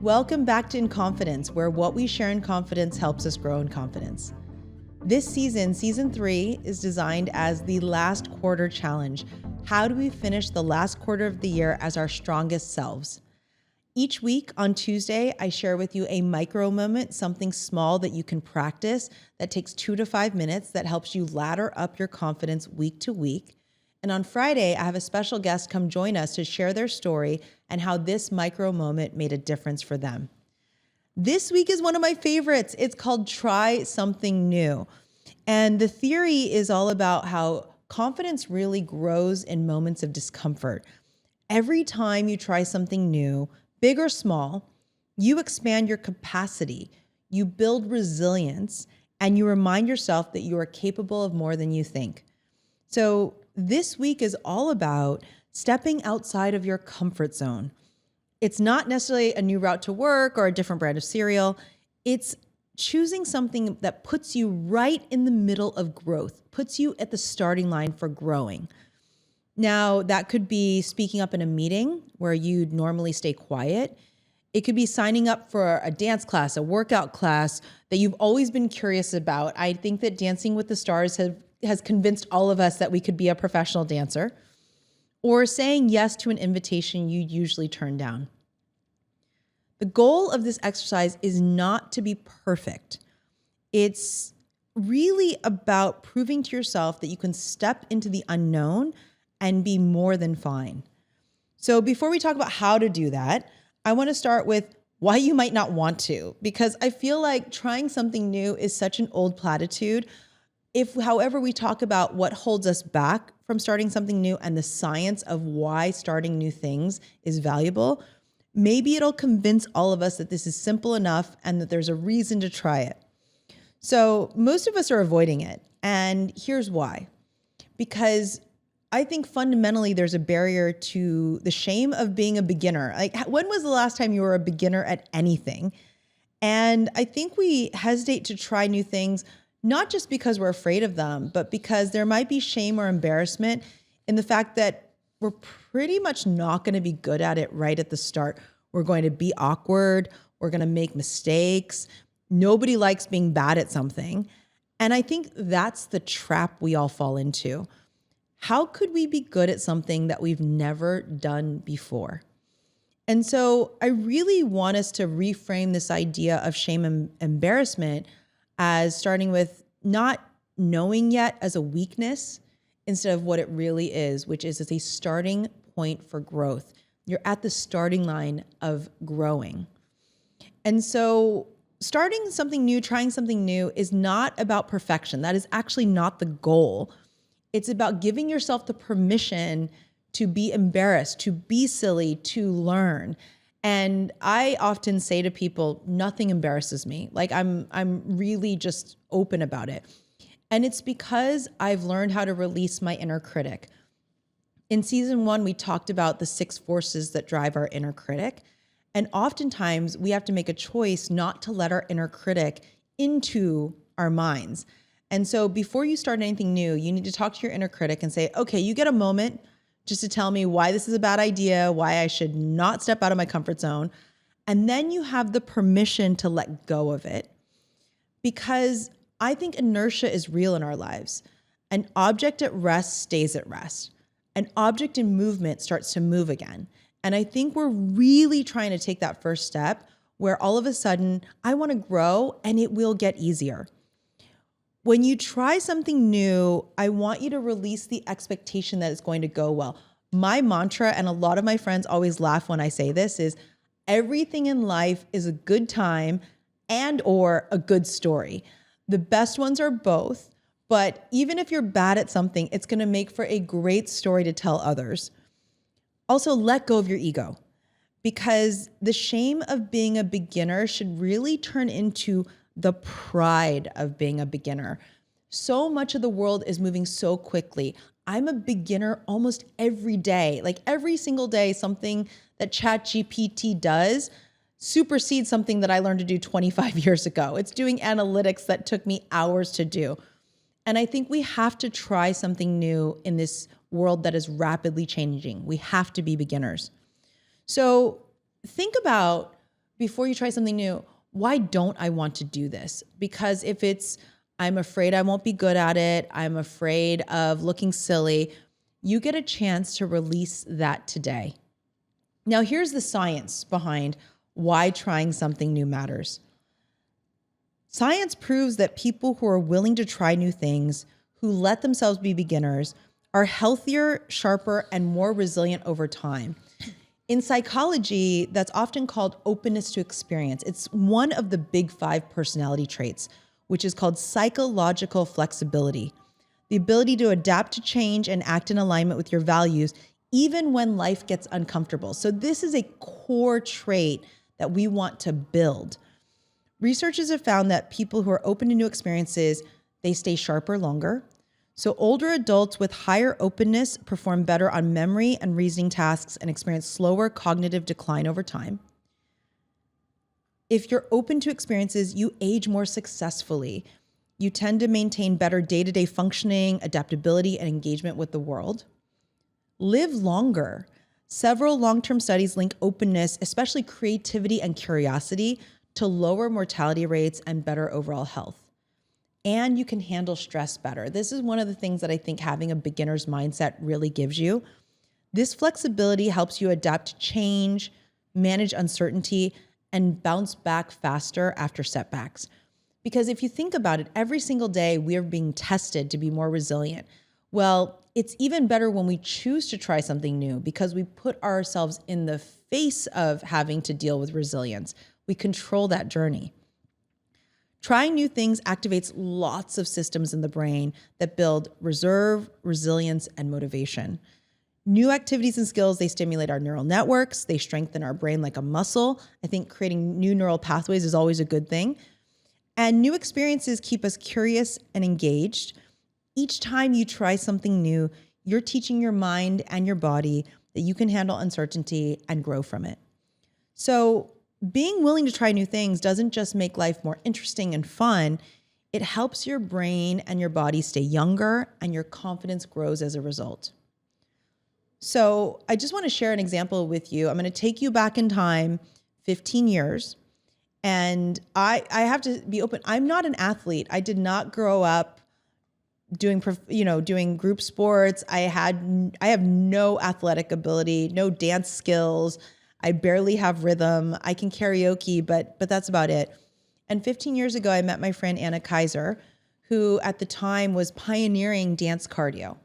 Welcome back to In Confidence, where what we share in confidence helps us grow in confidence. This season, season 3, is designed as the last quarter challenge. How do we finish the last quarter of the year as our strongest selves? Each week on Tuesday, I share with you a micro moment, something small that you can practice that takes 2 to 5 minutes that helps you ladder up your confidence week to week. And on Friday, I have a special guest come join us to share their story and how this micro moment made a difference for them. This week is one of my favorites. It's called Try Something New. And the theory is all about how confidence really grows in moments of discomfort. Every time you try something new, big or small, you expand your capacity, you build resilience, and you remind yourself that you are capable of more than you think. So this week is all about stepping outside of your comfort zone. It's not necessarily a new route to work or a different brand of cereal. It's choosing something that puts you right in the middle of growth, puts you at the starting line for growing. Now, that could be speaking up in a meeting where you'd normally stay quiet. It could be signing up for a dance class, a workout class that you've always been curious about. I think that Dancing with the Stars has convinced all of us that we could be a professional dancer, or saying yes to an invitation you usually turn down. The goal of this exercise is not to be perfect. It's really about proving to yourself that you can step into the unknown and be more than fine. So before we talk about how to do that, I want to start with why you might not want to, because I feel like trying something new is such an old platitude. However, we talk about what holds us back from starting something new and the science of why starting new things is valuable, maybe it'll convince all of us that this is simple enough and that there's a reason to try it. So most of us are avoiding it. And here's why. Because I think fundamentally there's a barrier to the shame of being a beginner. Like, when was the last time you were a beginner at anything? And I think we hesitate to try new things, not just because we're afraid of them, but because there might be shame or embarrassment in the fact that we're pretty much not going to be good at it right at the start. We're going to be awkward. We're going to make mistakes. Nobody likes being bad at something. And I think that's the trap we all fall into. How could we be good at something that we've never done before? And so I really want us to reframe this idea of shame and embarrassment as starting with not knowing yet as a weakness instead of what it really is, which is a starting point for growth. You're at the starting line of growing. And so starting something new, trying something new is not about perfection. That is actually not the goal. It's about giving yourself the permission to be embarrassed, to be silly, to learn. And I often say to people, nothing embarrasses me. Like I'm really just open about it. And it's because I've learned how to release my inner critic. In season 1, we talked about the 6 forces that drive our inner critic. And oftentimes we have to make a choice not to let our inner critic into our minds. And so before you start anything new, you need to talk to your inner critic and say, okay, you get a moment just to tell me why this is a bad idea, why I should not step out of my comfort zone. And then you have the permission to let go of it. Because I think inertia is real in our lives. An object at rest stays at rest. An object in movement starts to move again. And I think we're really trying to take that first step where all of a sudden I want to grow and it will get easier. When you try something new, I want you to release the expectation that it's going to go well. My mantra, and a lot of my friends always laugh when I say this, is everything in life is a good time and or a good story. The best ones are both, but even if you're bad at something, it's going to make for a great story to tell others. Also, let go of your ego, because the shame of being a beginner should really turn into the pride of being a beginner. So much of the world is moving so quickly. I'm a beginner almost every day. Like every single day, something that ChatGPT does supersedes something that I learned to do 25 years ago. It's doing analytics that took me hours to do. And I think we have to try something new in this world that is rapidly changing. We have to be beginners. So think about before you try something new, why don't I want to do this? Because if it's, I'm afraid I won't be good at it, I'm afraid of looking silly, you get a chance to release that today. Now, here's the science behind why trying something new matters. Science proves that people who are willing to try new things, who let themselves be beginners, are healthier, sharper, and more resilient over time. In psychology, that's often called openness to experience. It's one of the big 5 personality traits, which is called psychological flexibility. The ability to adapt to change and act in alignment with your values, even when life gets uncomfortable. So this is a core trait that we want to build. Researchers have found that people who are open to new experiences, they stay sharper longer. So older adults with higher openness perform better on memory and reasoning tasks and experience slower cognitive decline over time. If you're open to experiences, you age more successfully. You tend to maintain better day-to-day functioning, adaptability, and engagement with the world. Live longer. Several long-term studies link openness, especially creativity and curiosity, to lower mortality rates and better overall health. And you can handle stress better. This is one of the things that I think having a beginner's mindset really gives you. This flexibility helps you adapt to change, manage uncertainty, and bounce back faster after setbacks. Because if you think about it, every single day we are being tested to be more resilient. Well, it's even better when we choose to try something new because we put ourselves in the face of having to deal with resilience. We control that journey. Trying new things activates lots of systems in the brain that build reserve, resilience, and motivation. New activities and skills, they stimulate our neural networks. They strengthen our brain like a muscle. I think creating new neural pathways is always a good thing. And new experiences keep us curious and engaged. Each time you try something new, you're teaching your mind and your body that you can handle uncertainty and grow from it. So being willing to try new things doesn't just make life more interesting and fun. It helps your brain and your body stay younger, and your confidence grows as a result. So I just want to share an example with you. I'm going to take you back in time 15 years. And I have to be open. I'm not an athlete. I did not grow up doing group sports. I have no athletic ability, no dance skills. I barely have rhythm. I can karaoke, but that's about it. And 15 years ago, I met my friend Anna Kaiser, who at the time was pioneering dance cardio.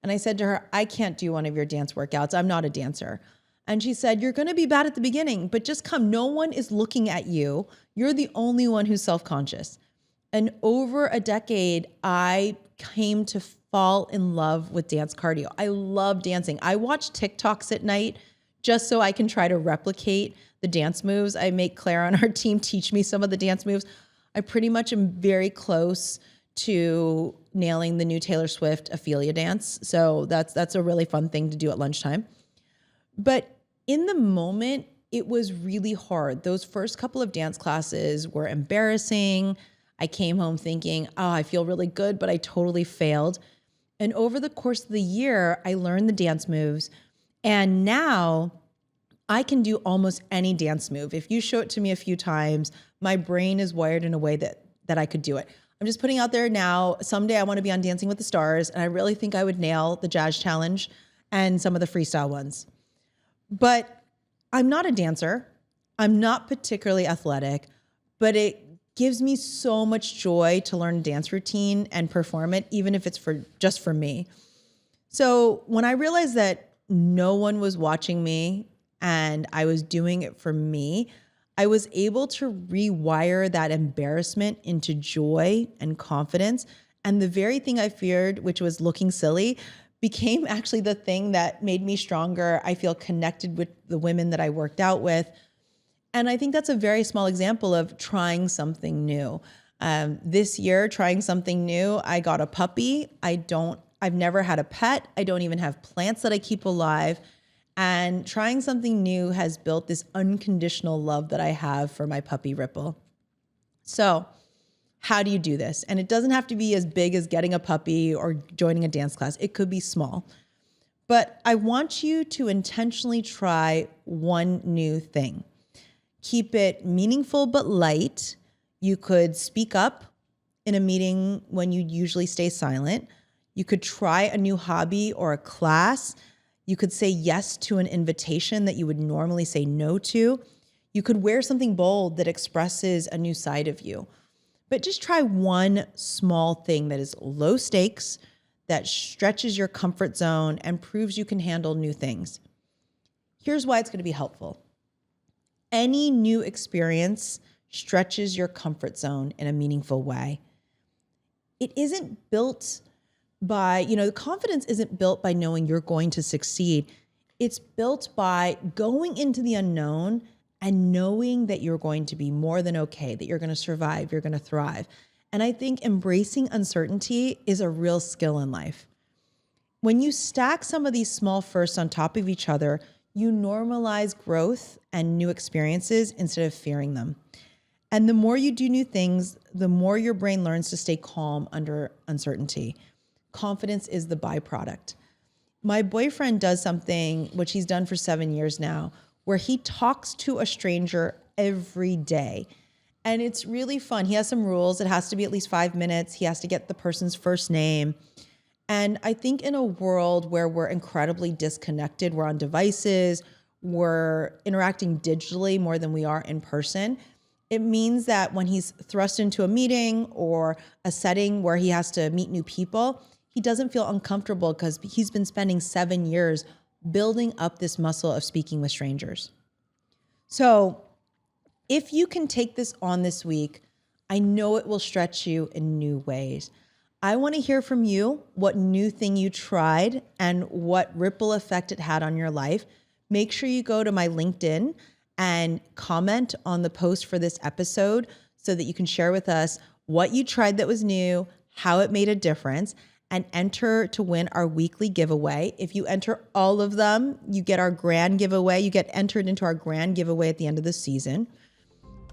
And I said to her, I can't do one of your dance workouts. I'm not a dancer. And she said, you're going to be bad at the beginning, but just come. No one is looking at you. You're the only one who's self-conscious. And over a decade, I came to fall in love with dance cardio. I love dancing. I watch TikToks at night just so I can try to replicate the dance moves. I make Claire on our team teach me some of the dance moves. I pretty much am very close to nailing the new Taylor Swift Ophelia dance. So that's a really fun thing to do at lunchtime. But in the moment, it was really hard. Those first couple of dance classes were embarrassing. I came home thinking, oh, I feel really good, but I totally failed. And over the course of the year, I learned the dance moves. And now I can do almost any dance move. If you show it to me a few times, my brain is wired in a way that I could do it. I'm just putting out there now, someday I want to be on Dancing with the Stars, and I really think I would nail the jazz challenge and some of the freestyle ones. But I'm not a dancer. I'm not particularly athletic, but it gives me so much joy to learn a dance routine and perform it, even if it's just for me. So when I realized that no one was watching me and I was doing it for me, I was able to rewire that embarrassment into joy and confidence. And the very thing I feared, which was looking silly, became actually the thing that made me stronger. I feel connected with the women that I worked out with. And I think that's a very small example of trying something new. This year, trying something new, I got a puppy. I've never had a pet. I don't even have plants that I keep alive. And trying something new has built this unconditional love that I have for my puppy Ripple. So how do you do this? And it doesn't have to be as big as getting a puppy or joining a dance class. It could be small. But I want you to intentionally try one new thing. Keep it meaningful but light. You could speak up in a meeting when you usually stay silent. You could try a new hobby or a class. You could say yes to an invitation that you would normally say no to. You could wear something bold that expresses a new side of you. But just try one small thing that is low stakes, that stretches your comfort zone and proves you can handle new things. Here's why it's going to be helpful. Any new experience stretches your comfort zone in a meaningful way. It isn't built by, confidence isn't built by knowing you're going to succeed. It's built by going into the unknown and knowing that you're going to be more than okay, that you're going to survive, you're going to thrive. And I think embracing uncertainty is a real skill in life. When you stack some of these small firsts on top of each other, you normalize growth and new experiences instead of fearing them. And the more you do new things, the more your brain learns to stay calm under uncertainty. Confidence is the byproduct. My boyfriend does something, which he's done for 7 years now, where he talks to a stranger every day. And it's really fun. He has some rules. It has to be at least 5 minutes. He has to get the person's first name. And I think in a world where we're incredibly disconnected, we're on devices, we're interacting digitally more than we are in person, it means that when he's thrust into a meeting or a setting where he has to meet new people, he doesn't feel uncomfortable because he's been spending 7 years building up this muscle of speaking with strangers. So if you can take this on this week, I know it will stretch you in new ways. I want to hear from you what new thing you tried and what ripple effect it had on your life. Make sure you go to my LinkedIn and comment on the post for this episode so that you can share with us what you tried that was new, how it made a difference, and enter to win our weekly giveaway. If you enter all of them, you get our grand giveaway. You get entered into our grand giveaway at the end of the season.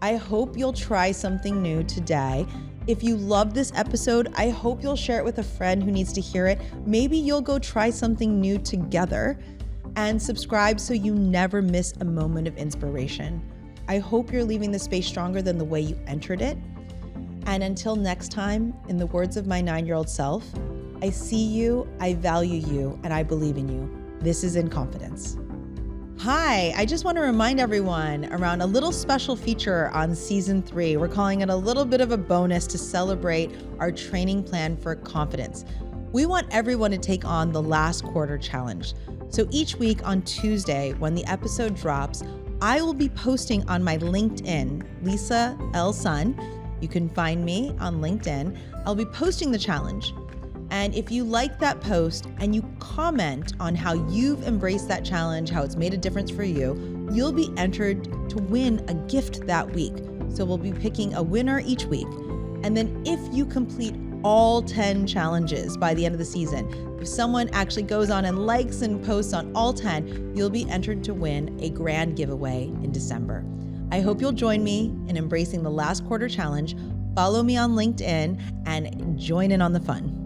I hope you'll try something new today. If you love this episode, I hope you'll share it with a friend who needs to hear it. Maybe you'll go try something new together, and subscribe so you never miss a moment of inspiration. I hope you're leaving the space stronger than the way you entered it. And until next time, in the words of my 9-year-old self, I see you, I value you, and I believe in you. This is In Confidence. Hi, I just want to remind everyone around a little special feature on season 3. We're calling it a little bit of a bonus to celebrate our training plan for confidence. We want everyone to take on the last quarter challenge. So each week on Tuesday, when the episode drops, I will be posting on my LinkedIn, Lisa L. Sun. You can find me on LinkedIn. I'll be posting the challenge. And if you like that post and you comment on how you've embraced that challenge, how it's made a difference for you, you'll be entered to win a gift that week. So we'll be picking a winner each week. And then if you complete all 10 challenges by the end of the season, if someone actually goes on and likes and posts on all 10, you'll be entered to win a grand giveaway in December. I hope you'll join me in embracing the last quarter challenge. Follow me on LinkedIn and join in on the fun.